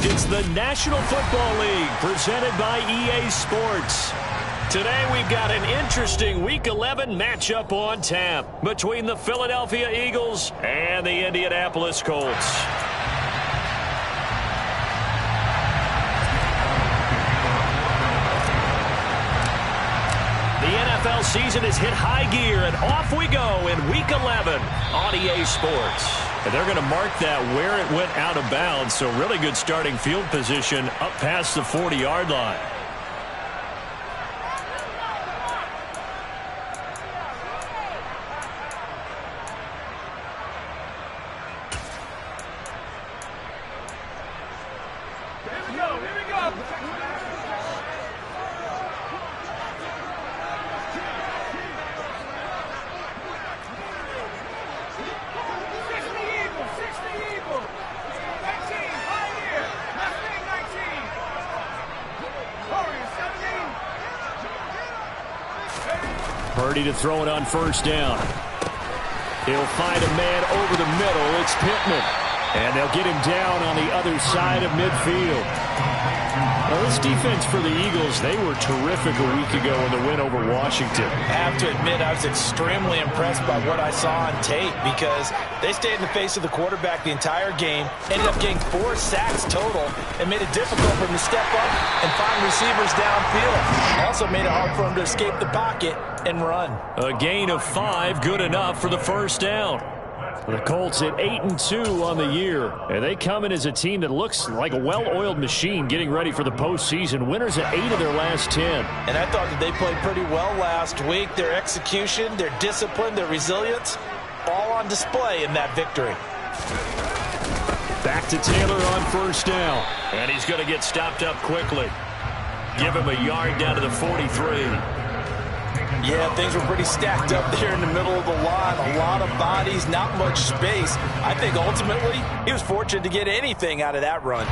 It's the National Football League presented by EA Sports. Today we've got an interesting Week 11 matchup on tap between the Philadelphia Eagles and the Indianapolis Colts. The NFL season has hit high gear, and off we go in Week 11 on EA Sports. And they're going to mark that where it went out of bounds, so really good starting field position up past the 40-yard line. Purdy to throw it on first down. He'll find a man over the middle. It's Pittman. And they'll get him down on the other side of midfield. Now, this defense for the Eagles, they were terrific a week ago in the win over Washington. I have to admit, I was extremely impressed by what I saw on tape because they stayed in the face of the quarterback the entire game, ended up getting 4 sacks total, and made it difficult for him to step up and find receivers downfield. Also made it hard for him to escape the pocket and run. A gain of 5, good enough for the first down. The Colts at 8-2 on the year, and they come in as a team that looks like a well-oiled machine getting ready for the postseason. Winners at 8 of their last 10. And I thought that they played pretty well last week. Their execution, their discipline, their resilience, all on display in that victory. Back to Taylor on first down, and he's going to get stopped up quickly. Give him a yard down to the 43. Yeah, things were pretty stacked up there in the middle of the line. A lot of bodies, not much space. I think ultimately he was fortunate to get anything out of that run.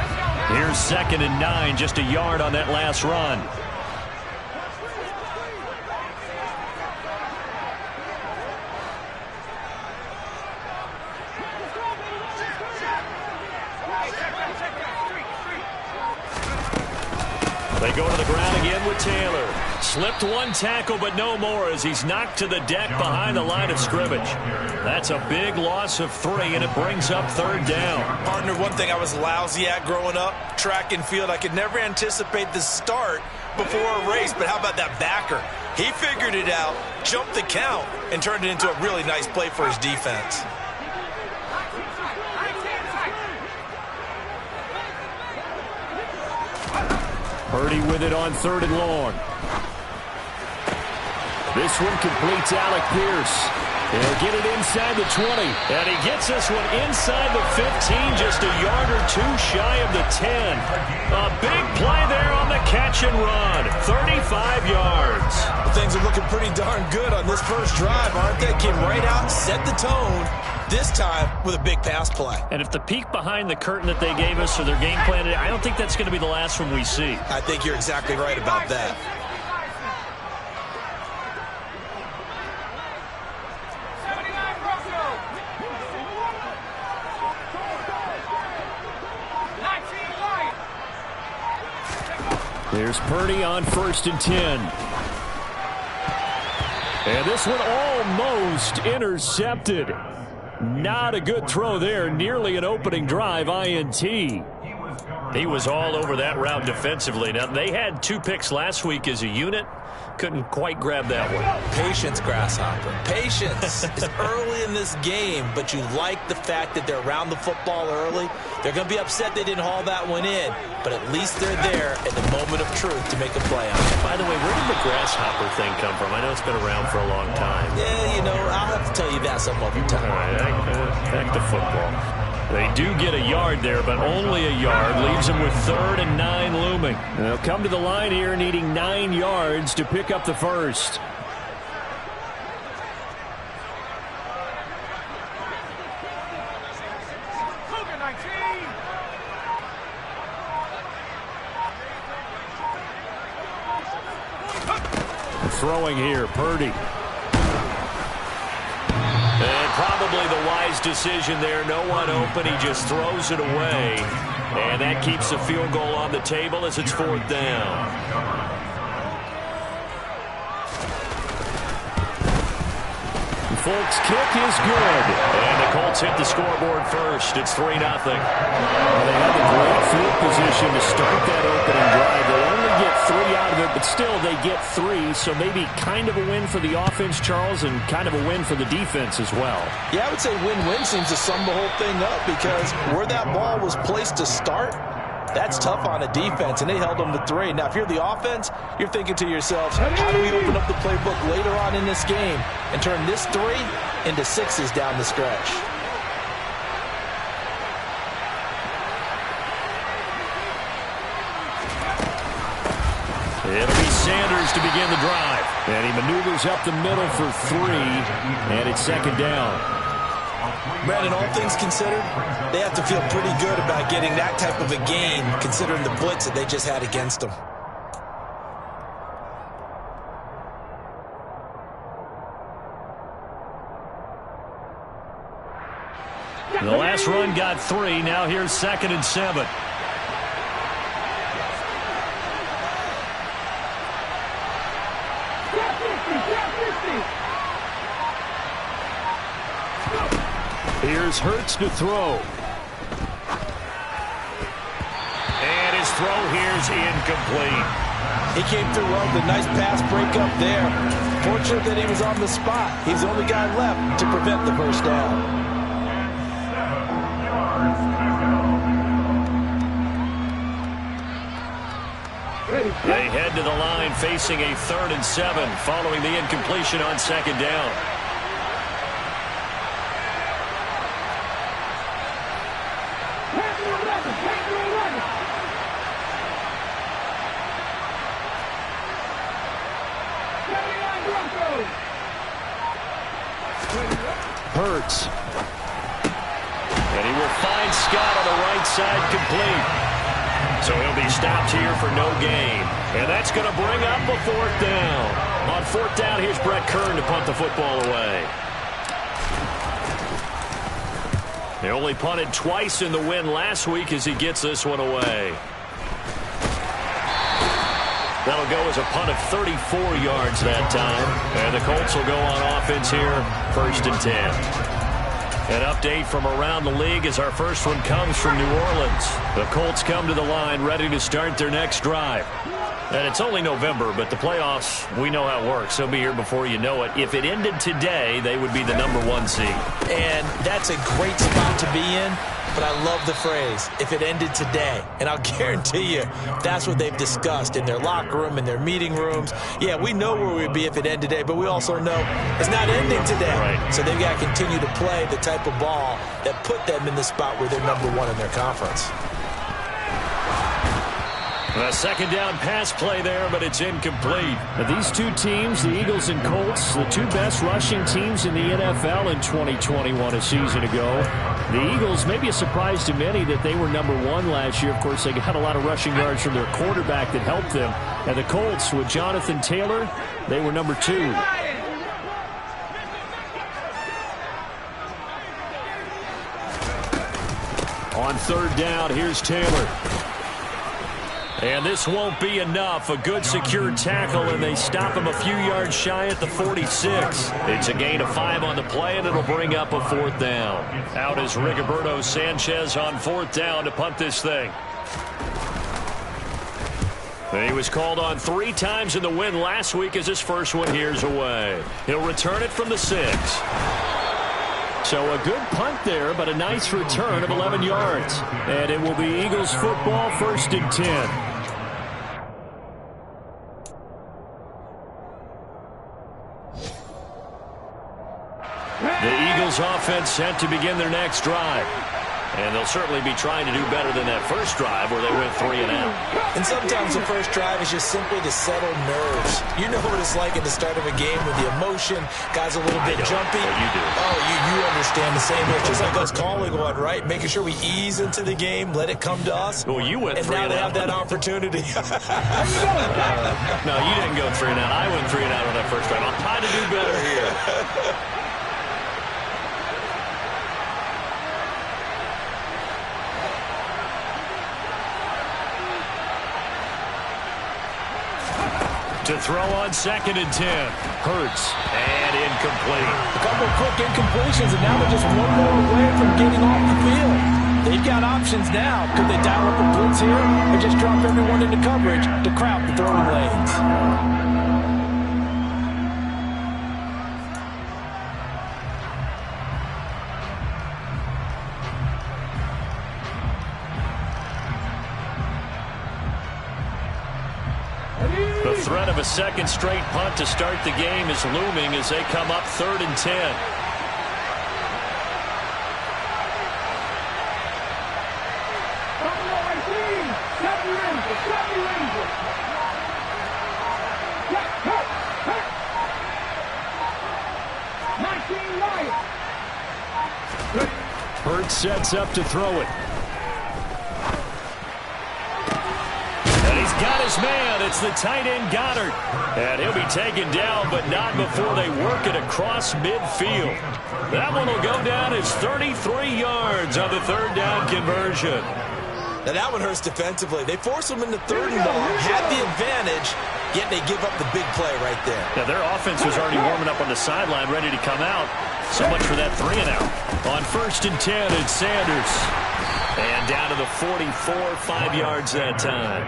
Here's 2nd and 9, just a yard on that last run. They go to the ground again with Taylor. Slipped one tackle, but no more as he's knocked to the deck behind the line of scrimmage. That's a big loss of 3, and it brings up 3rd down. Partner, one thing I was lousy at growing up, track and field, I could never anticipate the start before a race, but how about that backer? He figured it out, jumped the count, and turned it into a really nice play for his defense. Purdy with it on 3rd and long. This one completes Alec Pierce. He'll get it inside the 20. And he gets this one inside the 15, just a yard or 2 shy of the 10. A big play there on the catch and run. 35 yards. Things are looking pretty darn good on this first drive, aren't they? Came right out, set the tone, this time with a big pass play. And if the peek behind the curtain that they gave us or their game plan, I don't think that's going to be the last one we see. I think you're exactly right about that. There's Purdy on 1st and 10. And this one almost intercepted. Not a good throw there. Nearly an opening drive INT. He was all over that route defensively. Now, they had 2 picks last week as a unit. Couldn't quite grab that one. Patience, Grasshopper. Patience is early in this game, but you like the fact that they're around the football early. They're going to be upset they didn't haul that one in, but at least they're there at the moment of truth to make a play on it. By the way, where did the Grasshopper thing come from? I know it's been around for a long time. Yeah, you know, I'll have to tell you that some other time. All right, back to football. They do get a yard there, but only a yard. Leaves them with 3rd and 9 looming. They'll come to the line here needing 9 yards to pick up the first. Throwing here, Purdy. And probably the wise decision there. No one open. He just throws it away. And that keeps the field goal on the table as it's 4th down. Folks, kick is good. And the Colts hit the scoreboard first. It's 3-0. Well, they had the great field position to start that opening drive. They'll only get 3 out of it, but still they get 3. So maybe kind of a win for the offense, Charles, and kind of a win for the defense as well. Yeah, I would say win-win seems to sum the whole thing up because where that ball was placed to start, that's tough on a defense, and they held them to 3. Now, if you're the offense, you're thinking to yourselves, how do we open up the playbook later on in this game and turn this 3 into 6s down the stretch? It'll be Sanders to begin the drive. And he maneuvers up the middle for 3, and it's 2nd down. Brandon, all things considered, they have to feel pretty good about getting that type of a gain considering the blitz that they just had against them. The last run got 3. Now here's 2nd and 7. Here's Hurts to throw. And his throw here's incomplete. He came through well with a nice pass breakup there. Fortunate that he was on the spot. He's the only guy left to prevent the first down. They head to the line facing a 3rd and 7 following the incompletion on 2nd down. Hurts. And he will find Scott on the right side complete. So he'll be stopped here for no gain. And that's going to bring up a 4th down. On 4th down, here's Brett Kern to punt the football away. They only punted twice in the win last week as he gets this one away. That'll go as a punt of 34 yards that time. And the Colts will go on offense here, 1st and 10. An update from around the league as our first one comes from New Orleans. The Colts come to the line ready to start their next drive. And it's only November, but the playoffs, we know how it works. They'll be here before you know it. If it ended today, they would be the #1 seed. And that's a great spot to be in, but I love the phrase, if it ended today. And I'll guarantee you, that's what they've discussed in their locker room, in their meeting rooms. Yeah, we know where we'd be if it ended today, but we also know it's not ending today. Right. So they've got to continue to play the type of ball that put them in the spot where they're #1 in their conference. A 2nd down pass play there, but it's incomplete. Now, these two teams, the Eagles and Colts, the two best rushing teams in the NFL in 2021 a season ago. The Eagles, maybe a surprise to many that they were #1 last year. Of course, they got a lot of rushing yards from their quarterback that helped them. And the Colts, with Jonathan Taylor, they were #2. On 3rd down, here's Taylor. And this won't be enough. A good secure tackle, and they stop him a few yards shy at the 46. It's a gain of 5 on the play, and it'll bring up a 4th down. Out is Rigoberto Sanchez on 4th down to punt this thing. He was called on 3 times in the win last week as his first one here's away. He'll return it from the 6. So a good punt there, but a nice return of 11 yards. And it will be Eagles football, 1st and 10. The Eagles offense set to begin their next drive. And they'll certainly be trying to do better than that first drive where they went 3 and out. And sometimes the first drive is just simply to settle nerves. You know what it's like at the start of a game with the emotion. Guys a little bit jumpy. You do. Oh, you understand the same way. Just like us calling one, right? Making sure we ease into the game, let it come to us. Well, you went 3 and now and they out. have that opportunity. No, you didn't go 3 and out. I went 3 and out on that first drive. I'll try to do better here. To throw on 2nd and 10. Hurts. And incomplete. A couple of quick incompletions, and now they're just one more away from getting off the field. They've got options now. Could they dial up a blitz here or just drop everyone into coverage to crowd the throwing lanes? The threat of a second straight punt to start the game is looming as they come up 3rd and 10. Hurts sets up to throw it. And he's got his man. It's the tight end Goddard. And he'll be taken down, but not before they work it across midfield. That one will go down as 33 yards on the 3rd down conversion. Now that one hurts defensively. They force them into 3rd and long, had the advantage, yet they give up the big play right there. Now their offense was already warming up on the sideline, ready to come out. So much for that 3 and out. On 1st and 10, it's Sanders. And down to the 44, 5 yards that time.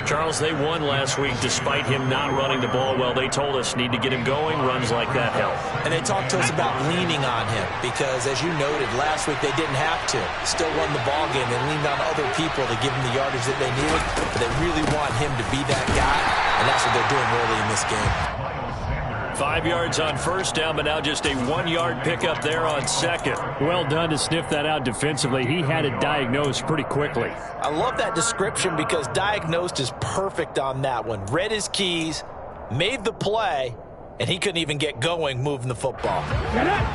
Charles, they won last week despite him not running the ball well. They told us need to get him going. Runs like that help. And they talked to us about leaning on him because, as you noted, last week they didn't have to. Still won the ball game. They leaned on other people to give them the yardage that they needed. But they really want him to be that guy, and that's what they're doing early in this game. 5 yards on 1st down, but now just a 1-yard pickup there on 2nd. Well done to sniff that out defensively. He had it diagnosed pretty quickly. I love that description because diagnosed is perfect on that one. Read his keys, made the play, and he couldn't even get going moving the football. Get it!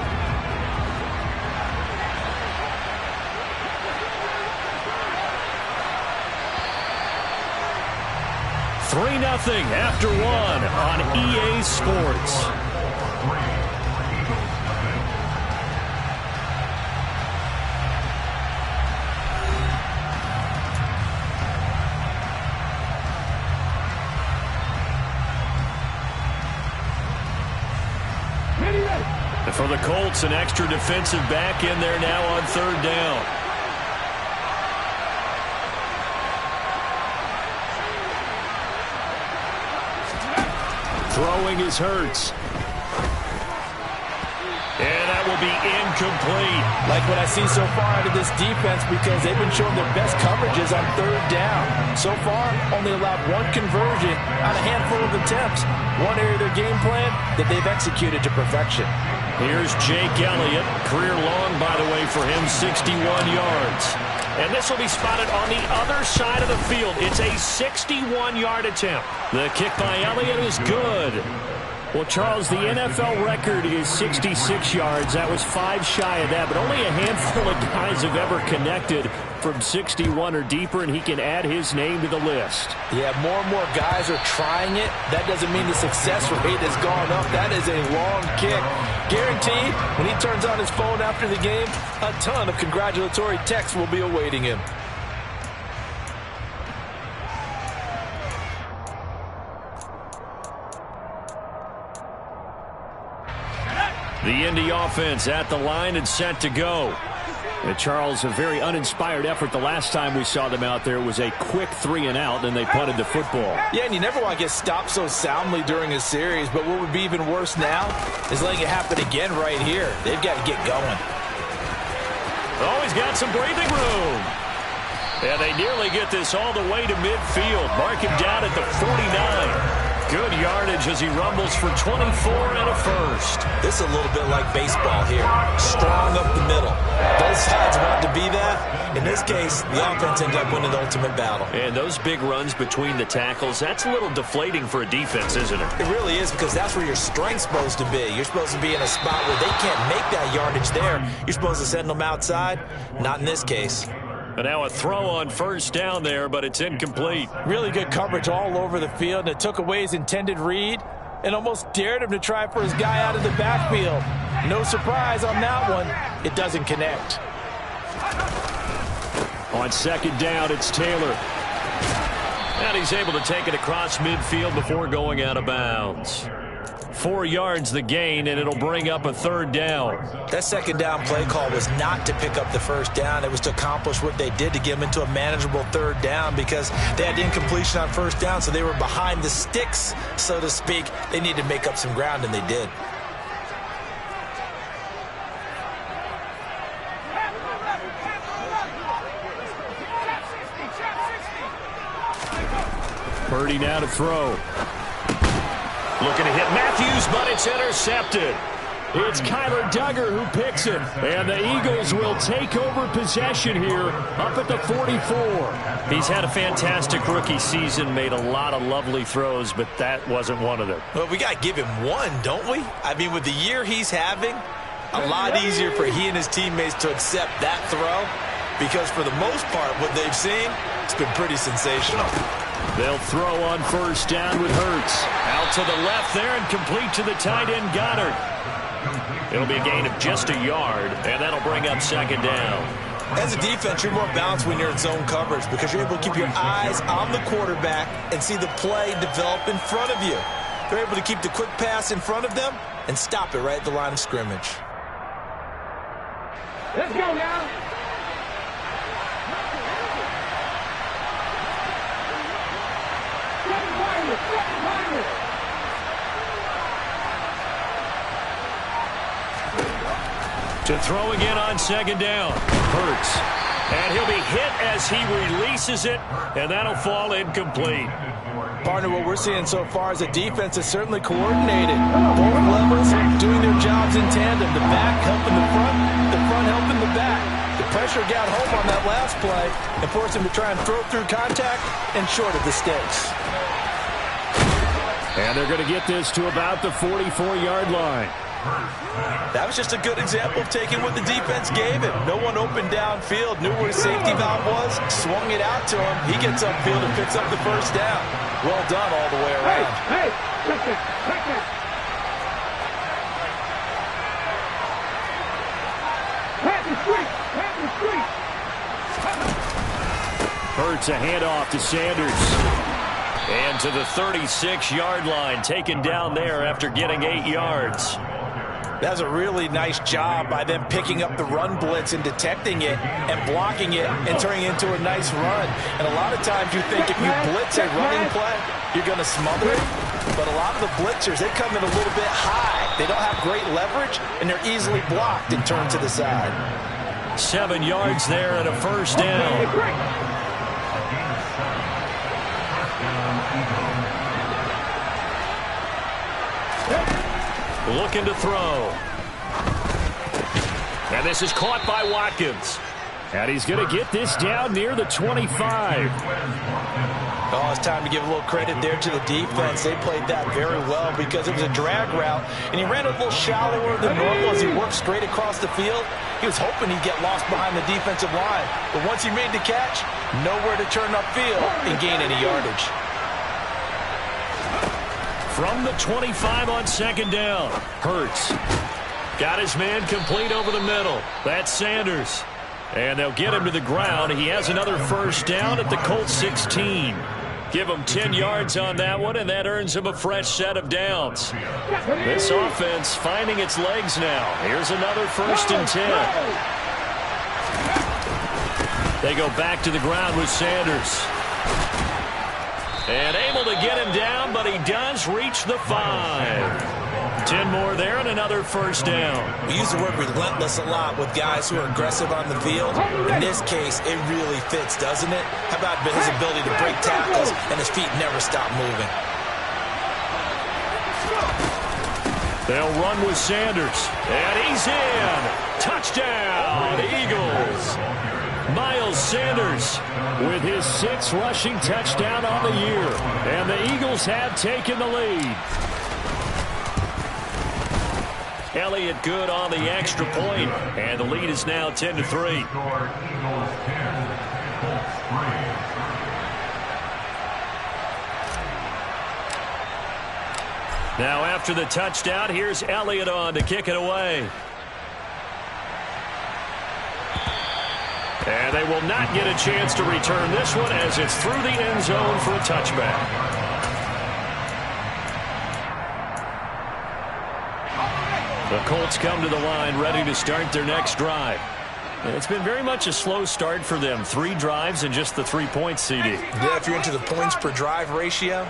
Three 0 after 1 on EA Sports. And for the Colts, an extra defensive back in there now on 3rd down. Throwing is Hurts. And that will be incomplete. Like what I see so far out of this defense because they've been showing their best coverages on 3rd down. So far, only allowed 1 conversion on a handful of attempts. One area of their game plan that they've executed to perfection. Here's Jake Elliott. Career long, by the way, for him, 61 yards. And this will be spotted on the other side of the field. It's a 61-yard attempt. The kick by Elliott is good. Well, Charles, the NFL record is 66 yards. That was 5 shy of that, but only a handful of guys have ever connected from 61 or deeper, and he can add his name to the list. Yeah, more and more guys are trying it. That doesn't mean the success rate has gone up. That is a long kick. Guaranteed, when he turns on his phone after the game, a ton of congratulatory texts will be awaiting him. The Indy offense at the line and set to go. And Charles, a very uninspired effort the last time we saw them out there. It was a quick 3 and out, and they punted the football. Yeah, and you never want to get stopped so soundly during a series, but what would be even worse now is letting it happen again right here. They've got to get going. Oh, he's got some breathing room. And they nearly get this all the way to midfield. Mark him down at the 49. Good yardage as he rumbles for 24 and a first. This is a little bit like baseball here. Strong up the middle. Both sides want to be that. In this case, the offense ends up winning the ultimate battle. And those big runs between the tackles, that's a little deflating for a defense, isn't it? It really is, because that's where your strength's supposed to be. You're supposed to be in a spot where they can't make that yardage there. You're supposed to send them outside. Not in this case. And now a throw on first down there, but it's incomplete. Really good coverage all over the field, and it took away his intended read and almost dared him to try for his guy out of the backfield. No surprise on that one. It doesn't connect. On second down, it's Taylor. And he's able to take it across midfield before going out of bounds. 4 yards the gain, and it'll bring up a 3rd down. That 2nd down play call was not to pick up the 1st down. It was to accomplish what they did to get them into a manageable 3rd down because they had incompletion on 1st down, so they were behind the sticks, so to speak. They needed to make up some ground, and they did. Purdy now to throw. Looking to hit Matthews, but it's intercepted. It's Kyler Duggar who picks it. And the Eagles will take over possession here up at the 44. He's had a fantastic rookie season, made a lot of lovely throws, but that wasn't one of them. Well, we got to give him one, don't we? I mean, with the year he's having, a lot easier for he and his teammates to accept that throw because for the most part, what they've seen, it's been pretty sensational. They'll throw on 1st down with Hurts. Out to the left there and complete to the tight end Goddard. It'll be a gain of just a yard, and that'll bring up 2nd down. As a defense, you're more balanced when you're in zone coverage because you're able to keep your eyes on the quarterback and see the play develop in front of you. They're able to keep the quick pass in front of them and stop it right at the line of scrimmage. Let's go now. To throw again on 2nd down. Hurts. And he'll be hit as he releases it, and that'll fall incomplete. Partner, what we're seeing so far is a defense is certainly coordinated. Both levels doing their jobs in tandem. The back helping the front helping the back. The pressure got home on that last play and forced him to try and throw through contact and short of the sticks. And they're going to get this to about the 44-yard line. That was just a good example of taking what the defense gave him. No one opened downfield, knew where his safety valve was, swung it out to him. He gets upfield and picks up the 1st down. Well done all the way around. Hey, check it. Pat the street. Hurts a handoff to Sanders. And to the 36-yard line, taken down there after getting 8 yards. That's a really nice job by them picking up the run blitz and detecting it and blocking it and turning it into a nice run. And a lot of times you think if you blitz a running play, you're going to smother it. But a lot of the blitzers, they come in a little bit high. They don't have great leverage, and they're easily blocked and turned to the side. 7 yards there and a 1st down. Looking to throw. And this is caught by Watkins. And he's going to get this down near the 25. Oh, it's time to give a little credit there to the defense. They played that very well because it was a drag route, and he ran a little shallower than normal as he worked straight across the field. He was hoping he'd get lost behind the defensive line. But once he made the catch, nowhere to turn upfield and gain any yardage. From the 25 on 2nd down. Hurts. Got his man complete over the middle. That's Sanders. And they'll get him to the ground. He has another 1st down at the Colts 16. Give him 10 yards on that one, and that earns him a fresh set of downs. This offense finding its legs now. Here's another 1st and 10. They go back to the ground with Sanders. And able to get him down, but he does reach the 5. 10 more there and another 1st down. We use the word relentless a lot with guys who are aggressive on the field. In this case, it really fits, doesn't it? How about his ability to break tackles and his feet never stop moving? They'll run with Sanders. And he's in. Touchdown, Eagles. Miles Sanders with his 6th rushing touchdown on the year. And the Eagles have taken the lead. Elliott good on the extra point, and the lead is now 10-3. Now after the touchdown, here's Elliott on to kick it away. And they will not get a chance to return this one as it's through the end zone for a touchback. The Colts come to the line ready to start their next drive. And it's been very much a slow start for them. 3 drives and just the 3 points, CD. Yeah, if you're into the points per drive ratio,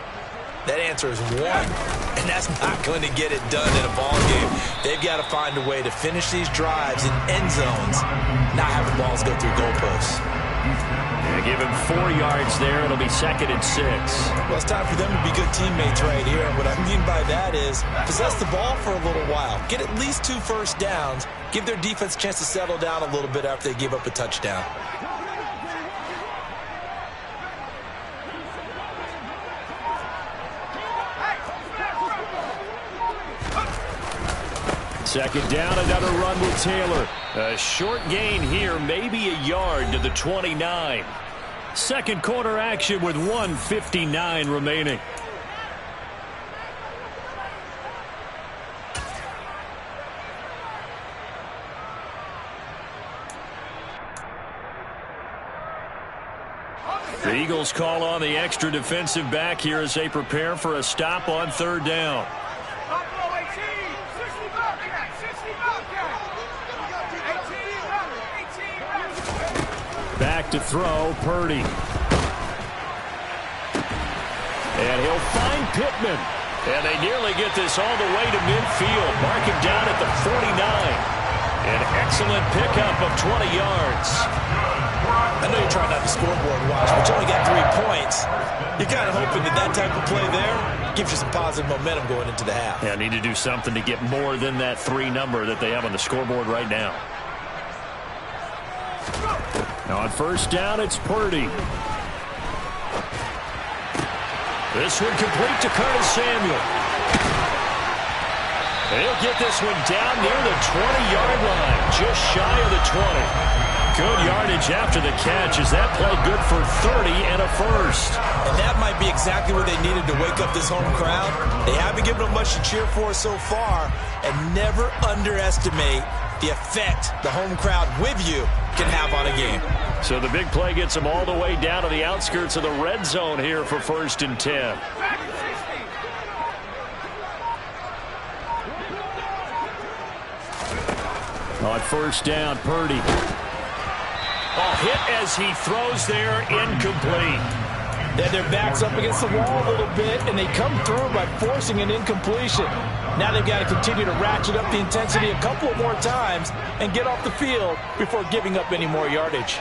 that answer is 1. And that's not going to get it done in a ball game. They've got to find a way to finish these drives in end zones, not have the balls go through goalposts. And give him 4 yards there. It'll be 2nd and 6. Well, it's time for them to be good teammates right here. And what I mean by that is possess the ball for a little while. Get at least 2 first downs. Give their defense a chance to settle down a little bit after they give up a touchdown. Second down, another run with Taylor. A short gain here, maybe a yard to the 29. Second quarter action with 1:59 remaining. The Eagles call on the extra defensive back here as they prepare for a stop on 3rd down. Back to throw, Purdy. And he'll find Pittman. And they nearly get this all the way to midfield. Mark him down at the 49. An excellent pickup of 20 yards. I know you're trying not to scoreboard watch, but you only got 3 points. You're kind of hoping that that type of play there gives you some positive momentum going into the half. Yeah, need to do something to get more than that 3 number that they have on the scoreboard right now. On 1st down, it's Purdy. This one complete to Curtis Samuel. He'll get this one down near the 20-yard line, just shy of the 20. Good yardage after the catch. Is that play good for 30 and a first? And that might be exactly where they needed to wake up this home crowd. They haven't given them much to cheer for so far, and never underestimate the effect the home crowd with you can have on a game. So the big play gets them all the way down to the outskirts of the red zone here for 1st and 10. On 1st down, Purdy. Hit as he throws there, incomplete. Then their back's up against the wall a little bit, and they come through by forcing an incompletion. Now they've got to continue to ratchet up the intensity a couple of more times and get off the field before giving up any more yardage.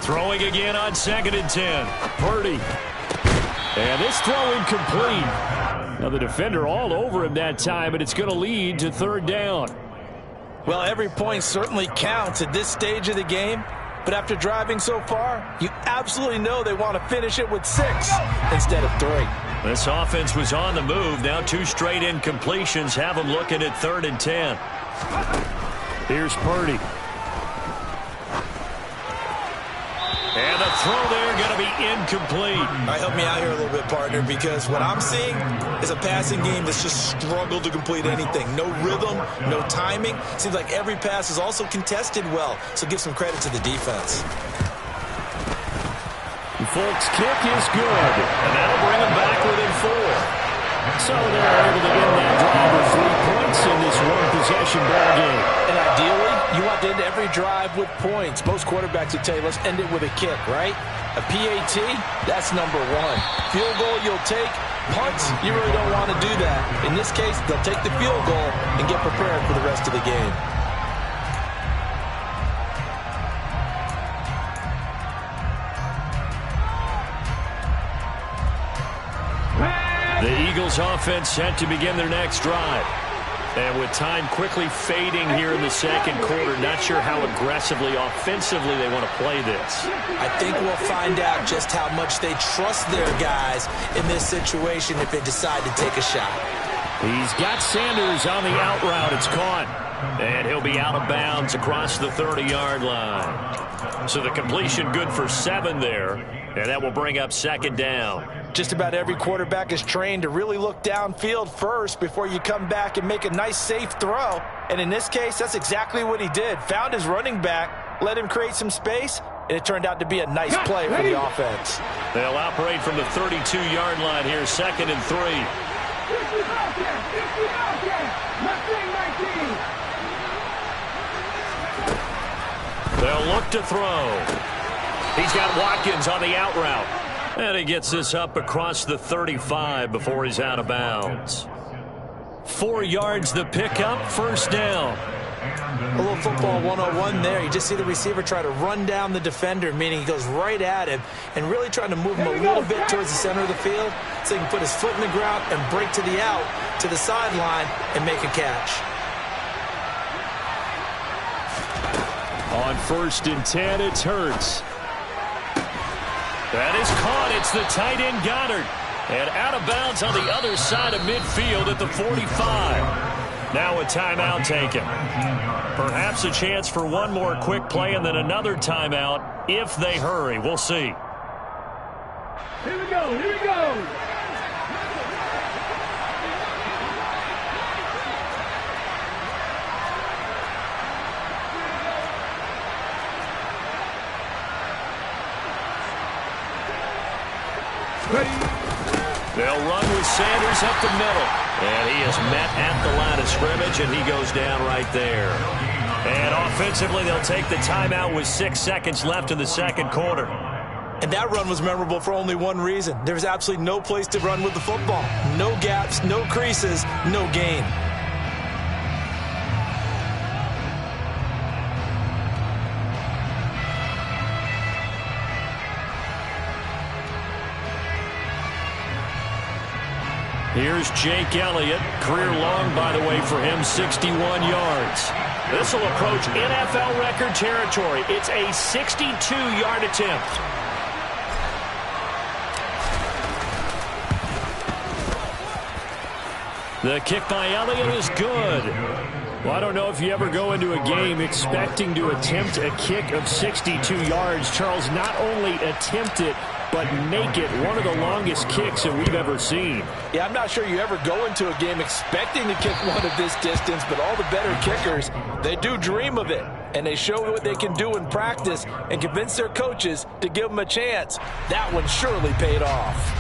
Throwing again on 2nd and 10. Purdy. And this throw incomplete. Now the defender all over him that time, and it's going to lead to 3rd down. Well, every point certainly counts at this stage of the game. But after driving so far, you absolutely know they want to finish it with 6 instead of 3. This offense was on the move. Now 2 straight incompletions have them looking at 3rd and 10. Here's Purdy. And the throw there going to be incomplete. All right, help me out here a little bit, partner, because what I'm seeing is a passing game that's just struggled to complete anything. No rhythm, no timing. Seems like every pass is also contested well, so give some credit to the defense. Folks' kick is good, and that'll bring them back within 4. So they're able to get that drive with 3 points in this one-possession ball game. And ideally, you want to end every drive with points. Most quarterbacks would tell you, let's end it with a kick, right? A PAT, that's number 1. Field goal you'll take. Punts, you really don't want to do that. In this case, they'll take the field goal and get prepared for the rest of the game. The Eagles offense set to begin their next drive. And with time quickly fading here in the second quarter, not sure how aggressively, offensively they want to play this. I think we'll find out just how much they trust their guys in this situation if they decide to take a shot. He's got Sanders on the out route. It's caught. And he'll be out of bounds across the 30-yard line. So the completion good for 7 there. And that will bring up second down. Just about every quarterback is trained to really look downfield first before you come back and make a nice, safe throw. And in this case, that's exactly what he did. Found his running back, let him create some space, and it turned out to be a nice play for the offense. They'll operate from the 32-yard line here, 2nd and 3. They'll look to throw. He's got Watkins on the out route. And he gets this up across the 35 before he's out of bounds. 4 yards the pickup, first down. A little football 101 there. You just see the receiver try to run down the defender, meaning he goes right at him and really trying to move him a little bit towards the center of the field so he can put his foot in the ground and break to the out, to the sideline, and make a catch. On 1st and 10, it's Hurts. That is caught. It's the tight end Goddard. And out of bounds on the other side of midfield at the 45. Now a timeout taken. Perhaps a chance for one more quick play and then another timeout if they hurry. We'll see. Here we go. Here we go. They'll run with Sanders up the middle. And he is met at the line of scrimmage, and he goes down right there. And offensively, they'll take the timeout with 6 seconds left in the second quarter. And that run was memorable for only one reason. There was absolutely no place to run with the football. No gaps, no creases, no gain. Here's Jake Elliott. Career long, by the way, for him, 61 yards. This will approach NFL record territory. It's a 62-yard attempt. The kick by Elliott is good. Well, I don't know if you ever go into a game expecting to attempt a kick of 62 yards. Charles, not only attempt it, but make it one of the longest kicks that we've ever seen. Yeah, I'm not sure you ever go into a game expecting to kick one of this distance, but all the better kickers, they do dream of it. And they show what they can do in practice and convince their coaches to give them a chance. That one surely paid off.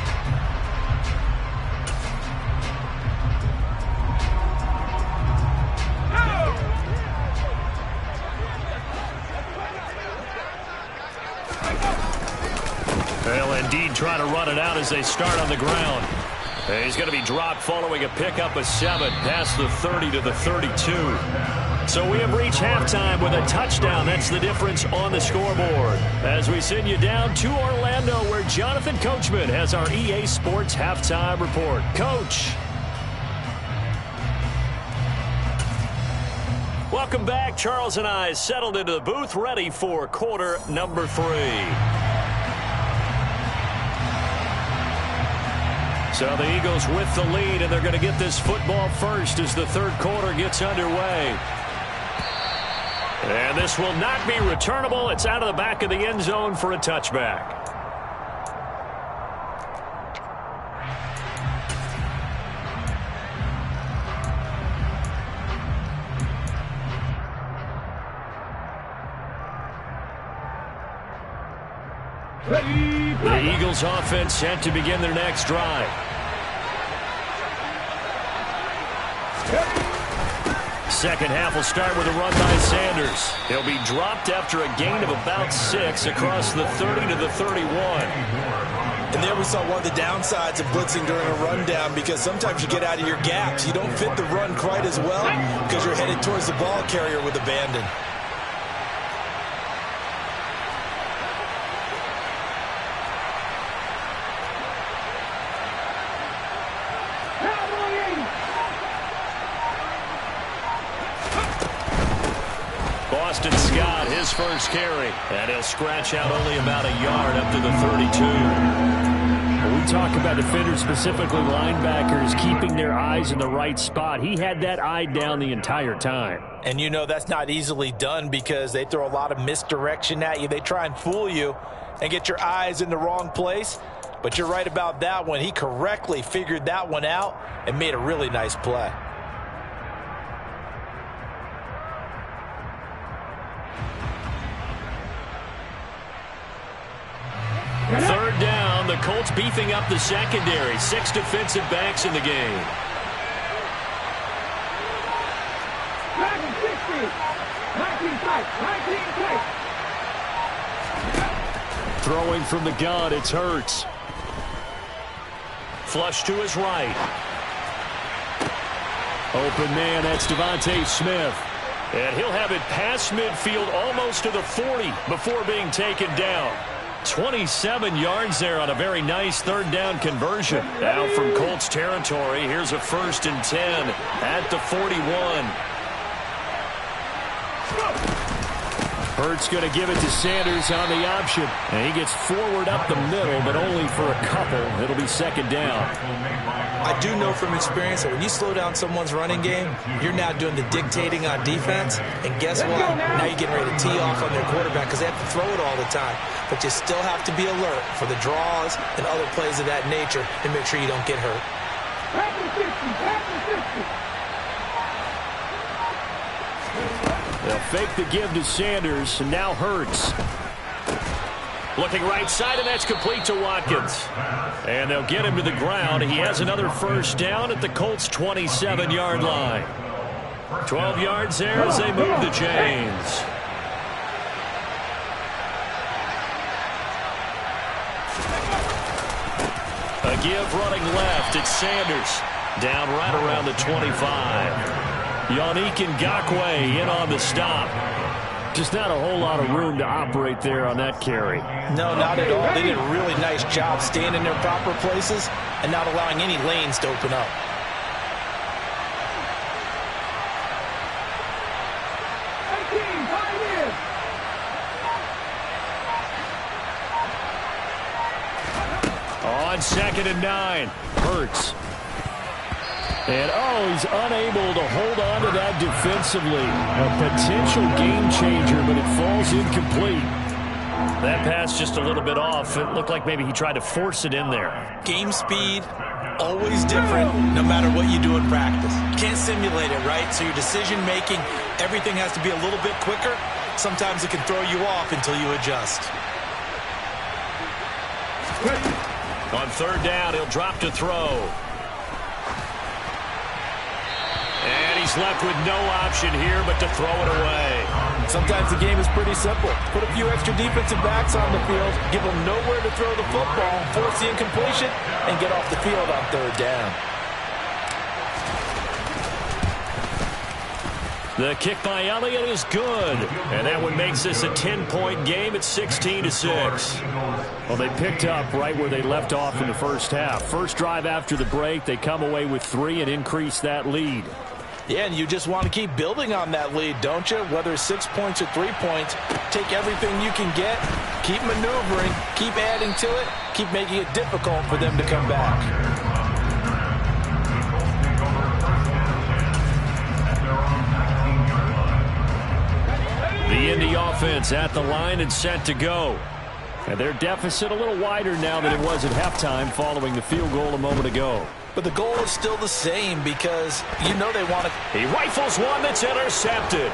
They'll indeed try to run it out as they start on the ground. And he's going to be dropped following a pickup of 7 past the 30 to the 32. So we have reached halftime with a touchdown. That's the difference on the scoreboard. As we send you down to Orlando, where Jonathan Coachman has our EA Sports halftime report. Coach. Welcome back. Charles and I settled into the booth, ready for quarter number 3. So the Eagles with the lead, and they're going to get this football first as the third quarter gets underway. And this will not be returnable. It's out of the back of the end zone for a touchback. The Eagles offense set to begin their next drive. Second half will start with a run by Sanders. He'll be dropped after a gain of about 6 across the 30 to the 31. And there we saw one of the downsides of blitzing during a rundown, because sometimes you get out of your gaps. You don't fit the run quite as well because you're headed towards the ball carrier with abandon. Boston Scott, his first carry. And he'll scratch out only about a yard up to the 32. When we talk about defenders, specifically linebackers, keeping their eyes in the right spot. He had that eye down the entire time. And you know that's not easily done because they throw a lot of misdirection at you. They try and fool you and get your eyes in the wrong place. But you're right about that one. He correctly figured that one out and made a really nice play. Third down, the Colts beefing up the secondary. 6 defensive backs in the game. Throwing from the gun, it's Hurts. Flush to his right. Open man, that's Devontae Smith. And he'll have it past midfield almost to the 40 before being taken down. 27 yards there on a very nice third down conversion. Now from Colts territory, here's a 1st and 10 at the 41. Hurts going to give it to Sanders on the option. And he gets forward up the middle, but only for a couple. It'll be 2nd down. I do know from experience that when you slow down someone's running game, you're now doing the dictating on defense. And guess what? Now you're getting ready to tee off on their quarterback because they have to throw it all the time. But you still have to be alert for the draws and other plays of that nature and make sure you don't get hurt. They'll fake the give to Sanders, and now Hurts. Looking right side, and that's complete to Watkins. And they'll get him to the ground. He has another 1st down at the Colts' 27-yard line. 12 yards there as they move the chains. A give running left. It's Sanders. Down right around the 25. Yannick Ngakoue in on the stop. Just not a whole lot of room to operate there on that carry. No, not at all. They did a really nice job staying in their proper places and not allowing any lanes to open up. On 2nd and 9, Hurts. And, he's unable to hold on to that defensively. A potential game changer, but it falls incomplete. That pass just a little bit off. It looked like maybe he tried to force it in there. Game speed, always different, no matter what you do in practice. You can't simulate it, right? So your decision-making, everything has to be a little bit quicker. Sometimes it can throw you off until you adjust. On 3rd down, he'll drop to throw. And he's left with no option here but to throw it away. Sometimes the game is pretty simple. Put a few extra defensive backs on the field, give them nowhere to throw the football, force the incompletion, and get off the field on 3rd down. The kick by Elliott is good. And that one makes this a 10-point game at 16-6. Well, they picked up right where they left off in the first half. First drive after the break, they come away with 3 and increase that lead. Yeah, and you just want to keep building on that lead, don't you? Whether it's 6 points or 3 points, take everything you can get, keep maneuvering, keep adding to it, keep making it difficult for them to come back. The Indy offense at the line and set to go. And their deficit a little wider now than it was at halftime following the field goal a moment ago. But the goal is still the same because you know they want to. He rifles one that's intercepted.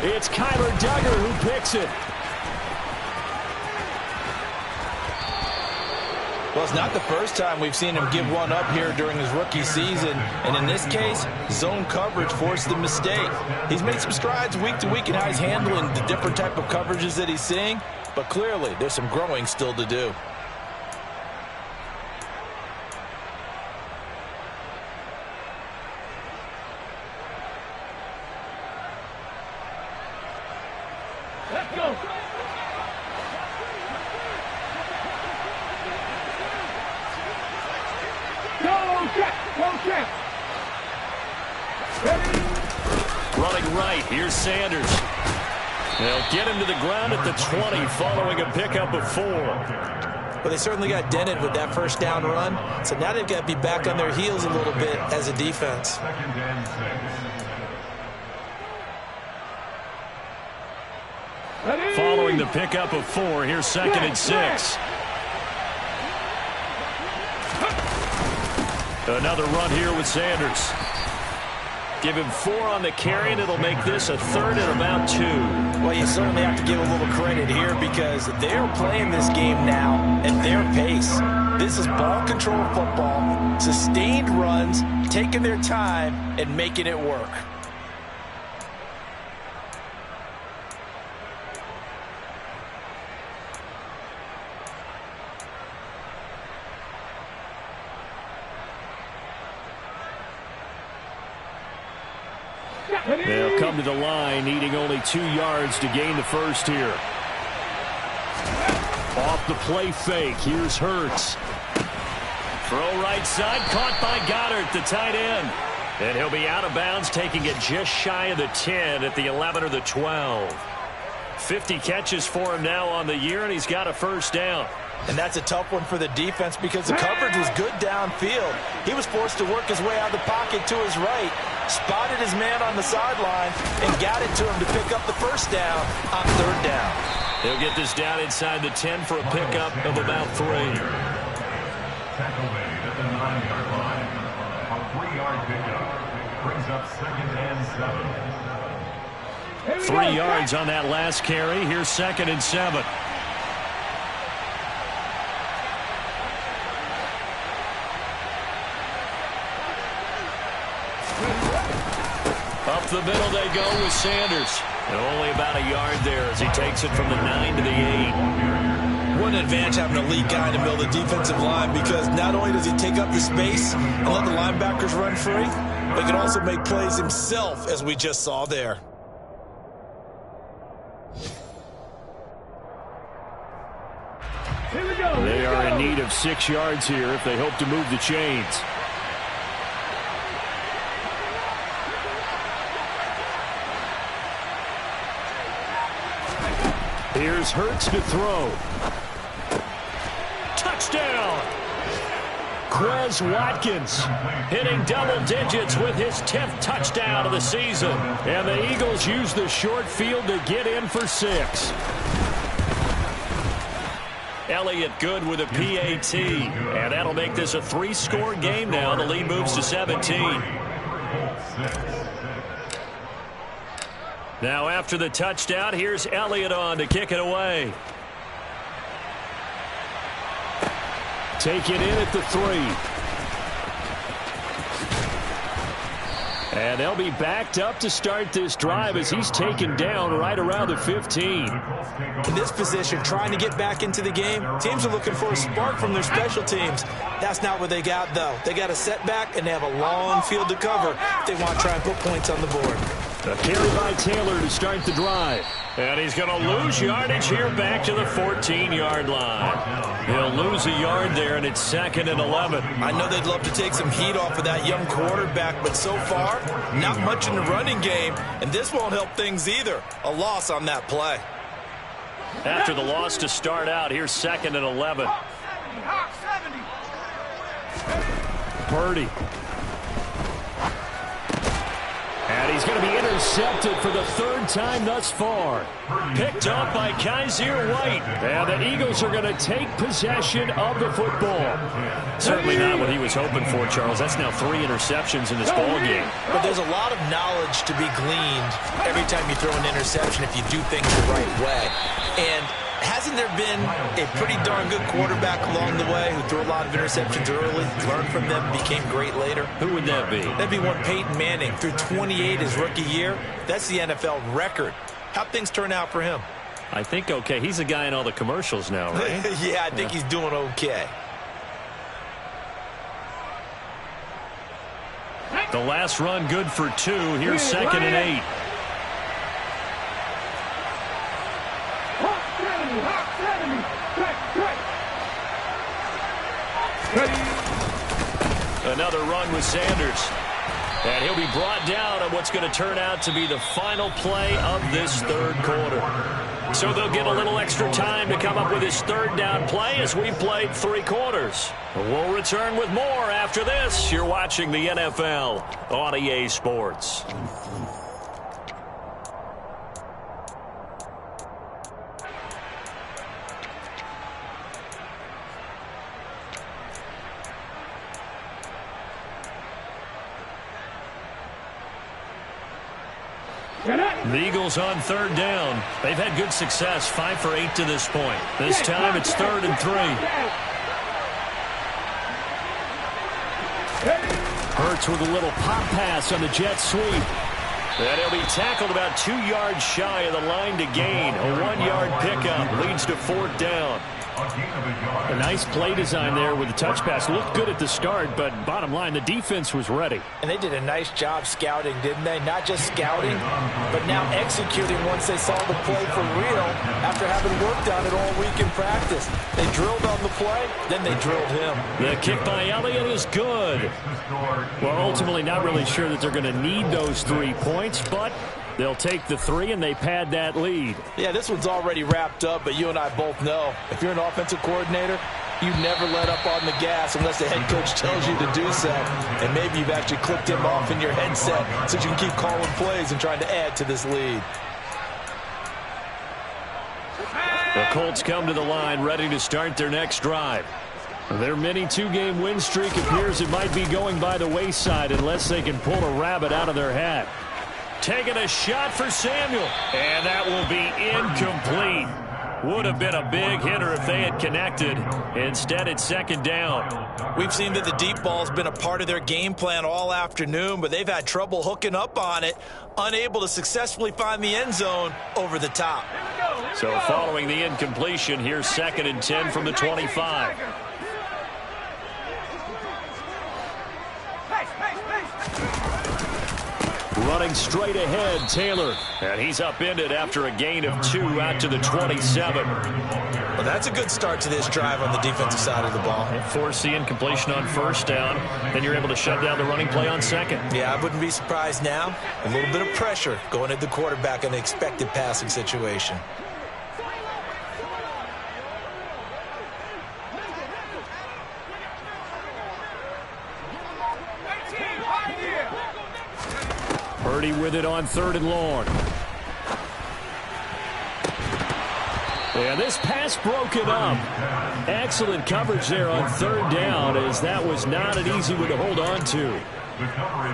It's Kyler Duggar who picks it. Well, it's not the first time we've seen him give one up here during his rookie season. And in this case, zone coverage forced the mistake. He's made some strides week to week in how he's handling the different type of coverages that he's seeing. But clearly, there's some growing still to do. Let's go. Go, check. Running right, here's Sanders. They'll get him to the ground at the 20 following a pickup of 4. But they certainly got dented with that first down run. So now they've got to be back on their heels a little bit as a defense. Following the pickup of 4, here's 2nd and 6. Another run here with Sanders. Give him 4 on the carry, and it'll make this a 3rd and about 2. Well, you certainly have to give a little credit here because they're playing this game now at their pace. This is ball control football, sustained runs, taking their time, and making it work. They'll come to the line, needing only 2 yards to gain the first here. Off the play fake, here's Hurts. Throw right side, caught by Goddard, the tight end. And he'll be out of bounds, taking it just shy of the 10 at the 11 or the 12. 50 catches for him now on the year, and he's got a first down. And that's a tough one for the defense because the coverage was good downfield. He was forced to work his way out of the pocket to his right, spotted his man on the sideline, and got it to him to pick up the first down on 3rd down. He'll get this down inside the 10 for a pickup of about 3. Tackle made at the 9-yard line. A 3-yard pickup brings up 2nd and 7. 3 yards on that last carry. Here's 2nd and 7. Up the middle they go with Sanders. And only about a yard there as he takes it from the 9 to the 8. What an advantage having a lead guy in the middle of the defensive line because not only does he take up the space and let the linebackers run free, but he can also make plays himself, as we just saw there. Here we go. They are in need of 6 yards here if they hope to move the chains. Here's Hurts to throw. Touchdown! Quez Watkins hitting double digits with his 10th touchdown of the season. And the Eagles use the short field to get in for 6. Elliott good with a PAT. And that'll make this a 3-score game now. The lead moves to 17. Now after the touchdown, here's Elliott on to kick it away. Take it in at the 3. And they'll be backed up to start this drive as he's taken down right around the 15. In this position, trying to get back into the game, teams are looking for a spark from their special teams. That's not what they got, though. They got a setback, and they have a long field to cover if they want to try and put points on the board. A carry by Taylor to start the drive. And he's going to lose yardage here back to the 14-yard line. He'll lose a yard there, and it's 2nd and 11. I know they'd love to take some heat off of that young quarterback, but so far, not much in the running game, and this won't help things either. A loss on that play. After the loss to start out, here's 2nd and 11. Purdy. And he's going to be intercepted for the 3rd time thus far. Picked up by Kaiser White. And the Eagles are going to take possession of the football. Certainly not what he was hoping for, Charles. That's now 3 interceptions in this ball game. But there's a lot of knowledge to be gleaned every time you throw an interception if you do things the right way. And hasn't there been a pretty darn good quarterback along the way who threw a lot of interceptions early, learned from them, became great later? Who would that be? That'd be one Peyton Manning. Threw 28 his rookie year. That's the NFL record. How'd things turn out for him? I think okay. He's a guy in all the commercials now, right? Yeah, I think he's doing okay. The last run good for 2. Here's 2nd and 8. Another run with Sanders. And he'll be brought down on what's going to turn out to be the final play of this third quarter. So they'll get a little extra time to come up with his third down play as we've played 3 quarters. We'll return with more after this. You're watching the NFL on EA Sports. The Eagles on 3rd down. They've had good success, 5 for 8 to this point. This time it's 3rd and 3. Hurts with a little pop pass on the jet sweep. And he'll be tackled about 2 yards shy of the line to gain. A 1-yard pickup leads to 4th down. A nice play design there with the touch pass. Looked good at the start, but bottom line, the defense was ready. And they did a nice job scouting, didn't they? Not just scouting, but now executing once they saw the play for real after having worked on it all week in practice. They drilled on the play, then they drilled him. The kick by Elliott is good. Well, ultimately not really sure that they're going to need those 3 points, but they'll take the 3 and they pad that lead. Yeah, this one's already wrapped up, but you and I both know if you're an offensive coordinator, you never let up on the gas unless the head coach tells you to do so. And maybe you've actually clicked him off in your headset so you can keep calling plays and trying to add to this lead. The Colts come to the line ready to start their next drive. Their mini 2-game win streak appears it might be going by the wayside unless they can pull a rabbit out of their hat. Taking a shot for Samuel, and that will be incomplete. Would have been a big hitter if they had connected. Instead, it's 2nd down. We've seen that the deep ball's been a part of their game plan all afternoon, but they've had trouble hooking up on it, unable to successfully find the end zone over the top. So following the incompletion, here's 2nd and 10 from the 25. Running straight ahead, Taylor. And he's upended after a gain of 2 out to the 27. Well, that's a good start to this drive on the defensive side of the ball. Force the incompletion on 1st down. Then you're able to shut down the running play on 2nd. Yeah, I wouldn't be surprised now. A little bit of pressure going at the quarterback in the expected passing situation. Purdy with it on 3rd and long. And this pass broken up. Excellent coverage there on 3rd down, as that was not an easy one to hold on to.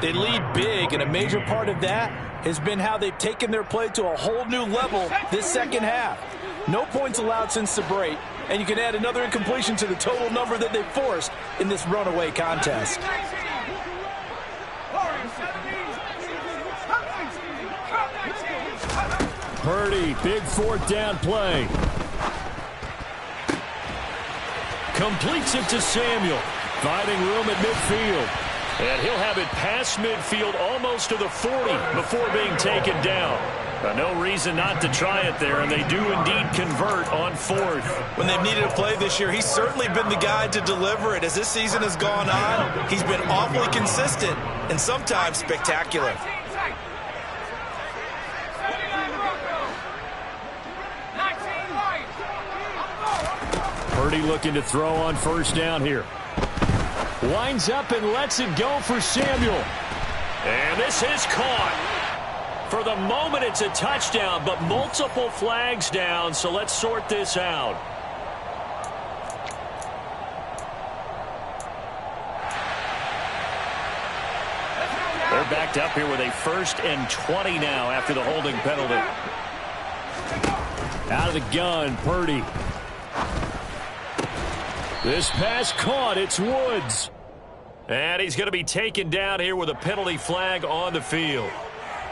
They lead big, and a major part of that has been how they've taken their play to a whole new level this 2nd half. No points allowed since the break, and you can add another incompletion to the total number that they forced in this runaway contest. Purdy, big 4th down play. Completes it to Samuel. Finding room at midfield. And he'll have it past midfield almost to the 40 before being taken down. No reason not to try it there, and they do indeed convert on 4th. When they've needed a play this year, he's certainly been the guy to deliver it. As this season has gone on, he's been awfully consistent and sometimes spectacular. Purdy looking to throw on 1st down here. Winds up and lets it go for Samuel. And this is caught. For the moment, it's a touchdown, but multiple flags down, so let's sort this out. They're backed up here with a 1st and 20 now after the holding penalty. Out of the gun, Purdy. This pass caught. It's Woods. And he's going to be taken down here with a penalty flag on the field.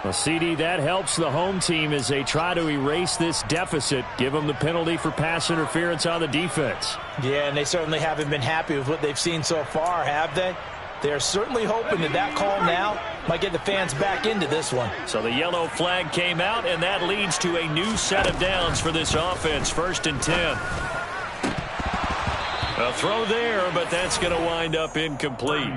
Well, CD, that helps the home team as they try to erase this deficit. Give them the penalty for pass interference on the defense. Yeah, and they certainly haven't been happy with what they've seen so far, have they? They're certainly hoping that that call now might get the fans back into this one. So the yellow flag came out, and that leads to a new set of downs for this offense. 1st and 10. A throw there, but that's going to wind up incomplete.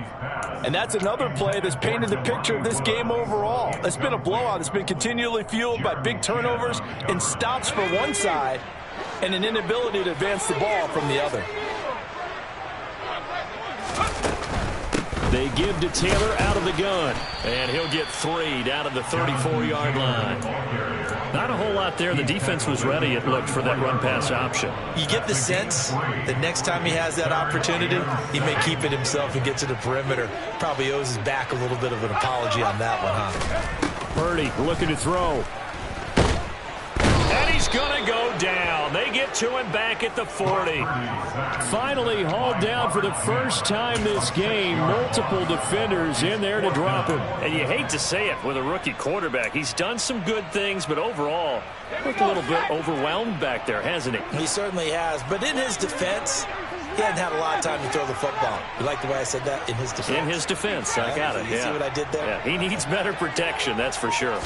And that's another play that's painted the picture of this game overall. It's been a blowout. It's been continually fueled by big turnovers and stops for one side and an inability to advance the ball from the other. They give to Taylor out of the gun. And he'll get 3 down at the 34-yard line. Not a whole lot there. The defense was ready, it looked, for that run-pass option. You get the sense that next time he has that opportunity, he may keep it himself and get to the perimeter. Probably owes his back a little bit of an apology on that one, huh? Purdy looking to throw. And he's going to go down. They get to him back at the 40. Finally hauled down for the first time this game. Multiple defenders in there to drop him. And you hate to say it with a rookie quarterback. He's done some good things, but overall, looked a little bit overwhelmed back there, hasn't he? He certainly has. But in his defense, he hadn't had a lot of time to throw the football. You like the way I said that? In his defense. In his defense. I got it. You see what I did there? Yeah, he needs better protection, that's for sure.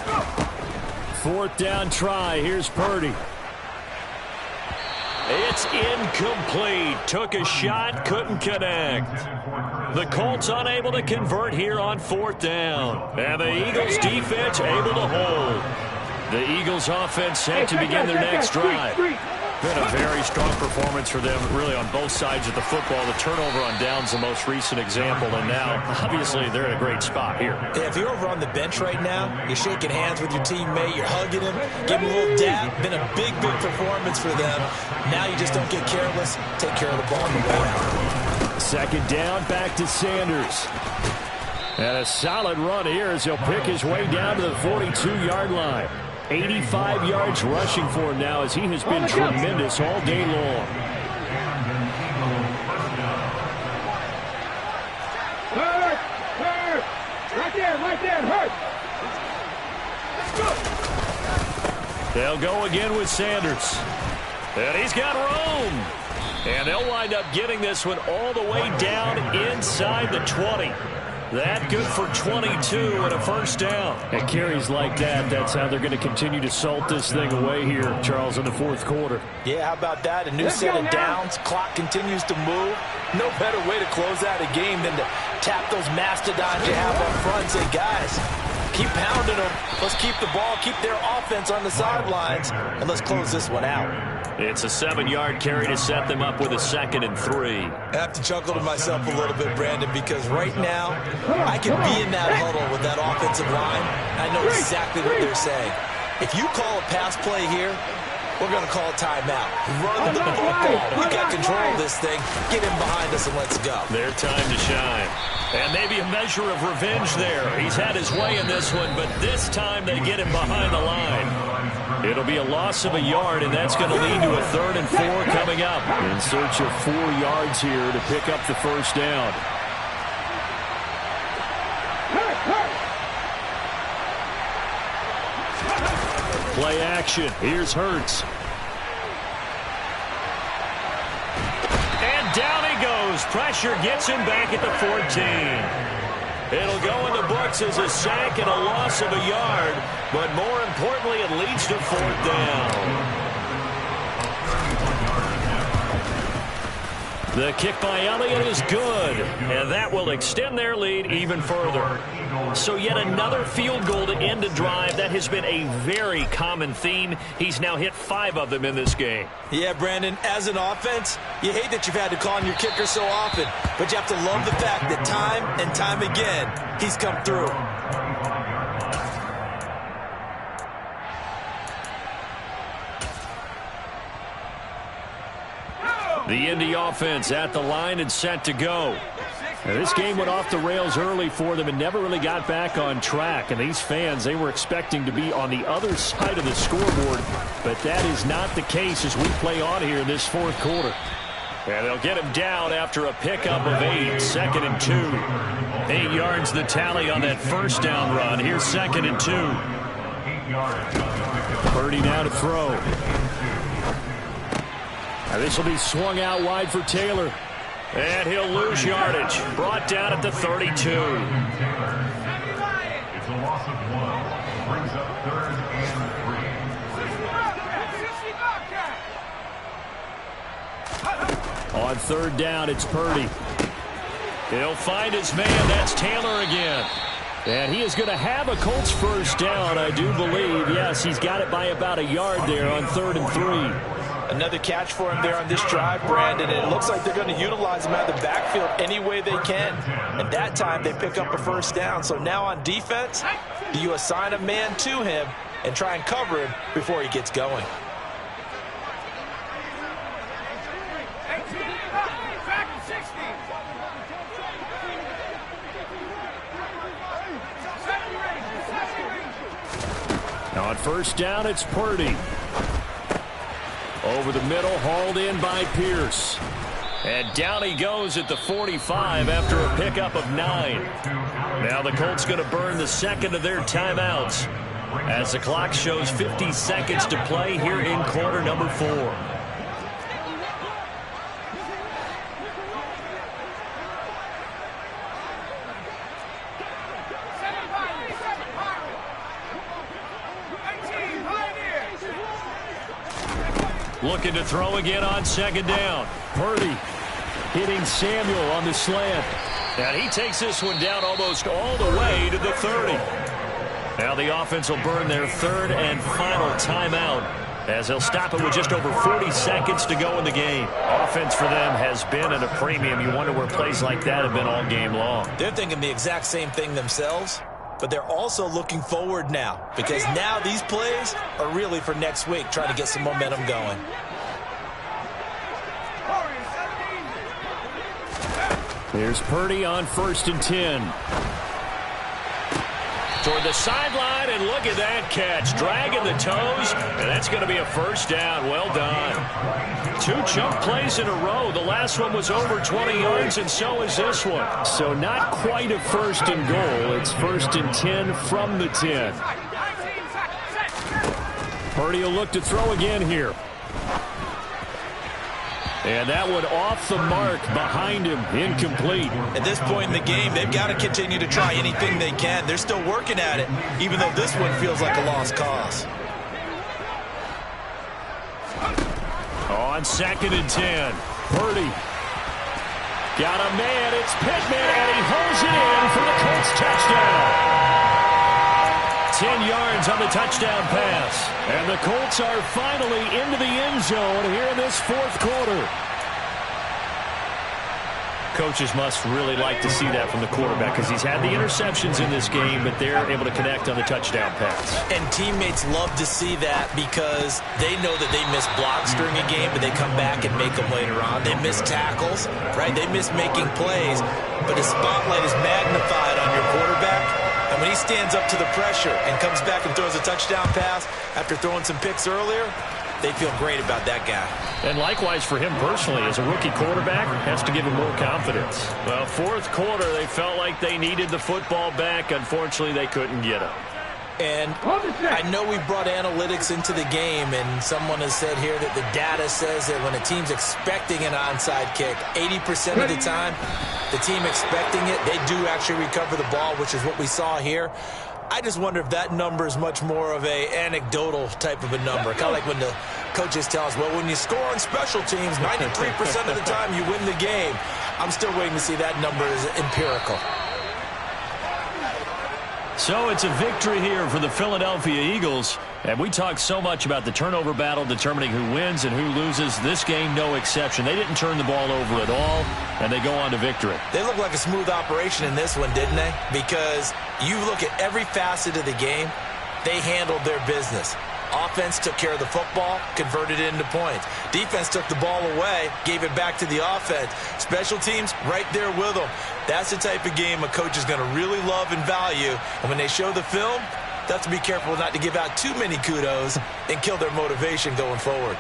4th down try. Here's Purdy. It's incomplete. Took a shot, couldn't connect. The Colts unable to convert here on 4th down. And the Eagles defense able to hold. The Eagles offense set to begin their next drive. Been a very strong performance for them, really, on both sides of the football. The turnover on downs the most recent example, and now, obviously, they're in a great spot here. Yeah, if you're over on the bench right now, you're shaking hands with your teammate, you're hugging him, giving him a little dap. Been a big, big performance for them. Now you just don't get careless. Take care of the ball on the way out. 2nd down, back to Sanders. And a solid run here as he'll pick his way down to the 42-yard line. 85 yards rushing for him now as he has been tremendous all day long. Hurt! Right there, hurt! They'll go again with Sanders. And he's got room. And they'll wind up getting this one all the way down inside the 20. That good for 22 and a 1st down. And carries like that, that's how they're going to continue to salt this thing away here, Charles, in the 4th quarter. Yeah, how about that? A new set of downs. Clock continues to move. No better way to close out a game than to tap those mastodons you have up front and say, guys, keep pounding them. Let's keep the ball, keep their offense on the sidelines, and let's close this one out. It's a 7-yard carry to set them up with a 2nd and 3. I have to chuckle to myself a little bit, Brandon, because right now I can be in that huddle with that offensive line. I know exactly what they're saying. If you call a pass play here, we're going to call a timeout. Run the football. We got control of this thing. Get him behind us and let's go. Their time to shine. And maybe a measure of revenge there. He's had his way in this one, but this time they get him behind the line. It'll be a loss of a yard, and that's going to lead to a 3rd and 4 coming up. In search of 4 yards here to pick up the 1st down. Play action. Here's Hurts. And down he goes. Pressure gets him back at the 14. It'll go in the books as a sack and a loss of a yard, but more importantly, it leads to 4th down. The kick by Elliott is good, and that will extend their lead even further. So yet another field goal to end a drive. That has been a very common theme. He's now hit 5 of them in this game. Yeah, Brandon, as an offense, you hate that you've had to call on your kicker so often, but you have to love the fact that time and time again, he's come through. The Indy offense at the line and set to go. Now, this game went off the rails early for them and never really got back on track. And these fans, they were expecting to be on the other side of the scoreboard. But that is not the case as we play on here in this 4th quarter. And they'll get him down after a pickup of 8. 2nd and 2. 8 yards the tally on that 1st down run. Here's 2nd and 2. Purdy now to throw. Now this will be swung out wide for Taylor. And he'll lose yardage. Brought down at the 32. It's a loss of 1. Brings up 3rd and 3. On third down, it's Purdy. He'll find his man. That's Taylor again. And he is going to have a Colts first down, I do believe. Yes, he's got it by about a yard there on 3rd and 3. Another catch for him there on this drive, Brandon. And it looks like they're going to utilize him out of the backfield any way they can. And that time they pick up a first down. So now on defense, you assign a man to him and try and cover him before he gets going. On first down, it's Purdy. Over the middle, hauled in by Pierce. And down he goes at the 45 after a pickup of 9. Now the Colts going to burn the second of their timeouts as the clock shows 50 seconds to play here in quarter number 4. Looking to throw again on second down. Purdy hitting Samuel on the slant. And he takes this one down almost all the way to the 30. Now the offense will burn their third and final timeout as they'll stop it with just over 40 seconds to go in the game. Offense for them has been at a premium. You wonder where plays like that have been all game long. They're thinking the exact same thing themselves, but they're also looking forward now because now these plays are really for next week, trying to get some momentum going. Here's Purdy on 1st and 10. Toward the sideline, and look at that catch. Dragging the toes, and that's going to be a first down. Well done. 2 chunk plays in a row. The last one was over 20 yards, and so is this one. So not quite a first and goal. It's 1st and 10 from the 10. Purdy will look to throw again here. And that one off the mark behind him, incomplete. At this point in the game, they've got to continue to try anything they can. They're still working at it, even though this one feels like a lost cause. On 2nd and 10, Purdy. Got a man, it's Pittman, and he holds it in for the Colts touchdown. 10 yards on the touchdown pass. And the Colts are finally into the end zone here in this 4th quarter. Coaches must really like to see that from the quarterback because he's had the interceptions in this game, but they're able to connect on the touchdown pass. And teammates love to see that because they know that they miss blocks during a game, but they come back and make them later on. They miss tackles, right? They miss making plays, but the spotlight is magnified on your quarterback. And when he stands up to the pressure and comes back and throws a touchdown pass after throwing some picks earlier, they feel great about that guy. And likewise for him personally, as a rookie quarterback, has to give him more confidence. Well, 4th quarter, they felt like they needed the football back. Unfortunately, they couldn't get it. And I know we brought analytics into the game, and someone has said here that the data says that when a team's expecting an onside kick, 80% of the time, the team expecting it, they do actually recover the ball, which is what we saw here. I just wonder if that number is much more of a anecdotal type of a number. Kind of like when the coaches tell us, well, when you score on special teams, 93% of the time you win the game. I'm still waiting to see that number is empirical. So it's a victory here for the Philadelphia Eagles. And we talked so much about the turnover battle determining who wins and who loses. This game, no exception. They didn't turn the ball over at all, and they go on to victory. They look like a smooth operation in this one, didn't they? Because you look at every facet of the game, they handled their business. Offense took care of the football, converted it into points. Defense took the ball away, gave it back to the offense. Special teams, right there with them. That's the type of game a coach is going to really love and value. And when they show the film, they have to be careful not to give out too many kudos and kill their motivation going forward.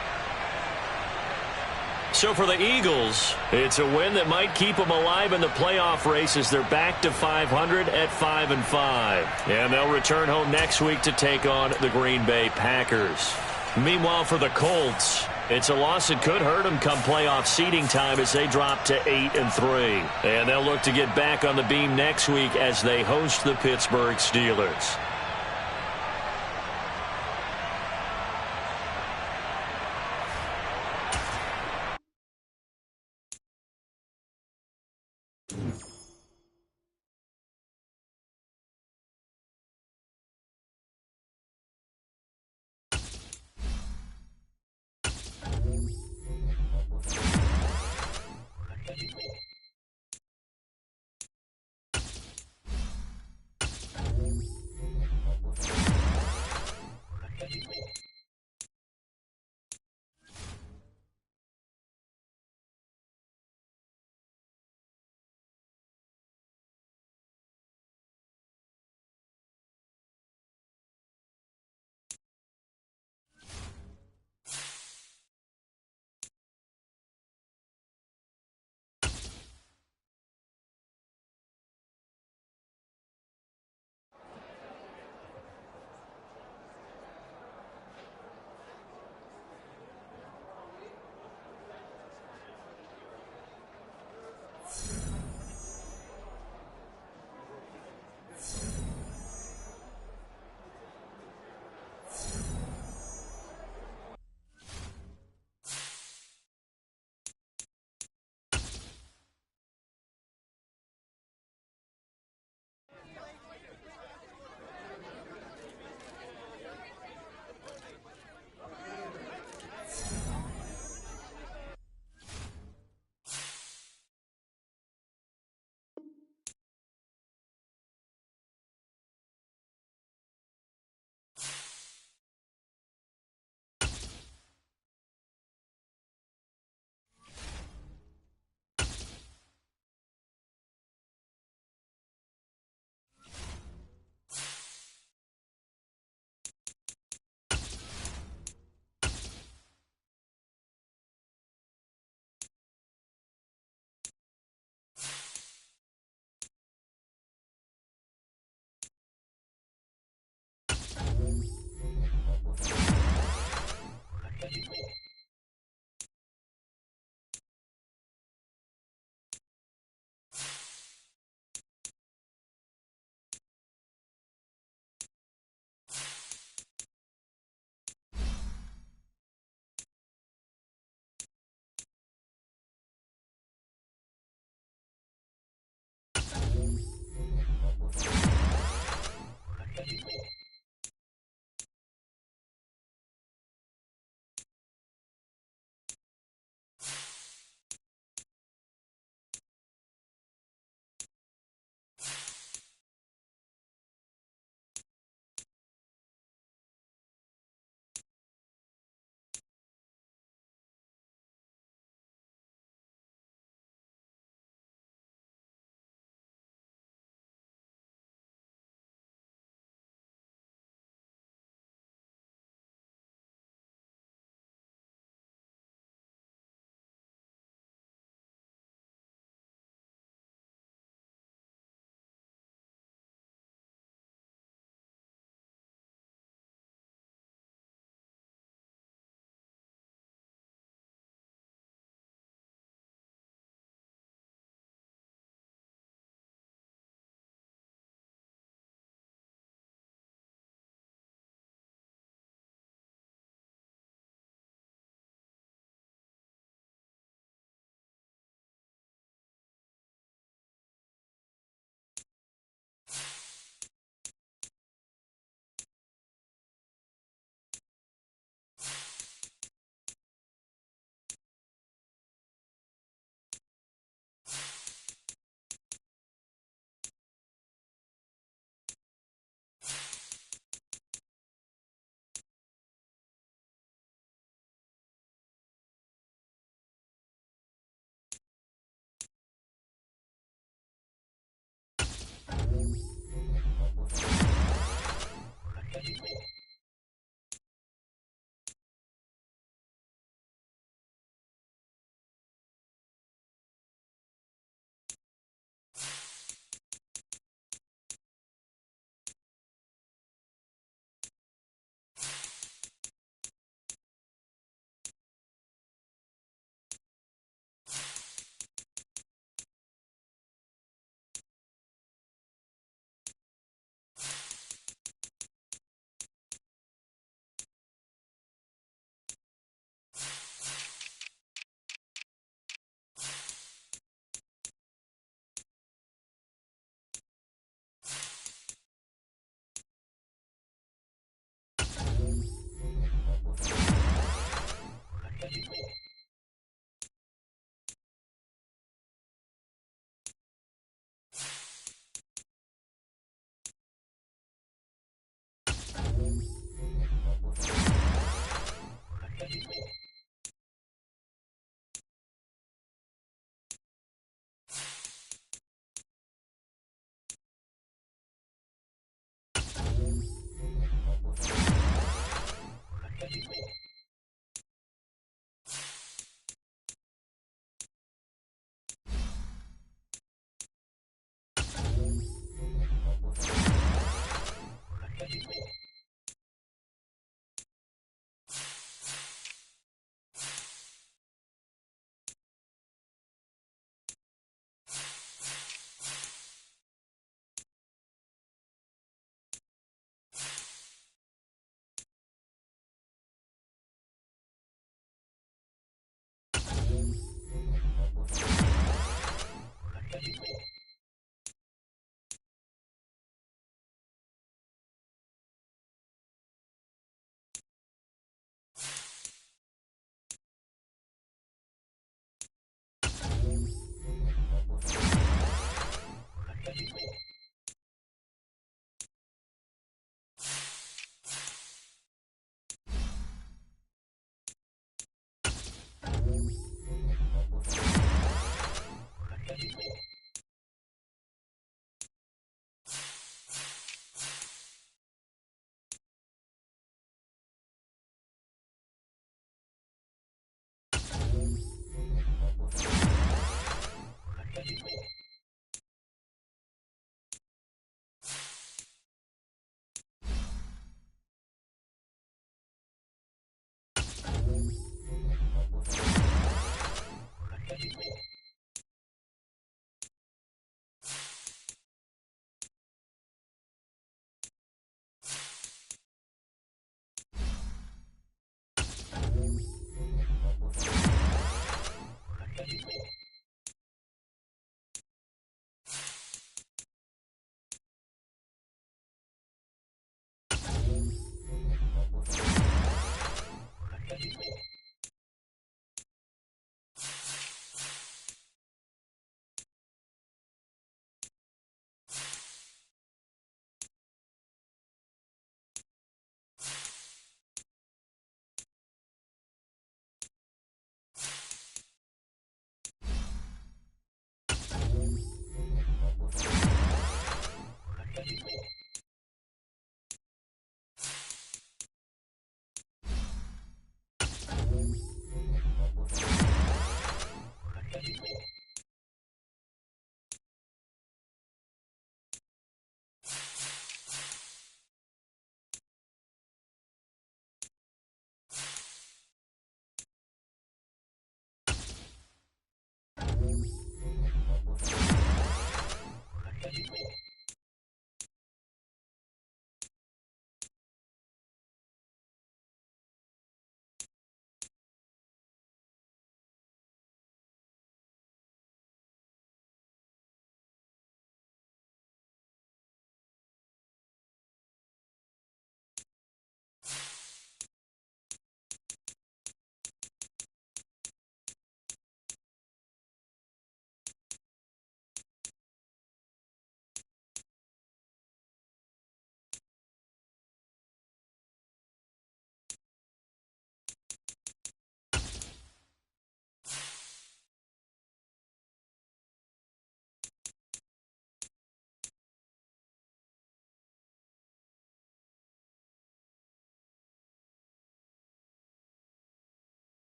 So for the Eagles, it's a win that might keep them alive in the playoff race as they're back to 500 at 5-5. And they'll return home next week to take on the Green Bay Packers. Meanwhile, for the Colts, it's a loss that could hurt them come playoff seeding time as they drop to 8-3. And they'll look to get back on the beam next week as they host the Pittsburgh Steelers.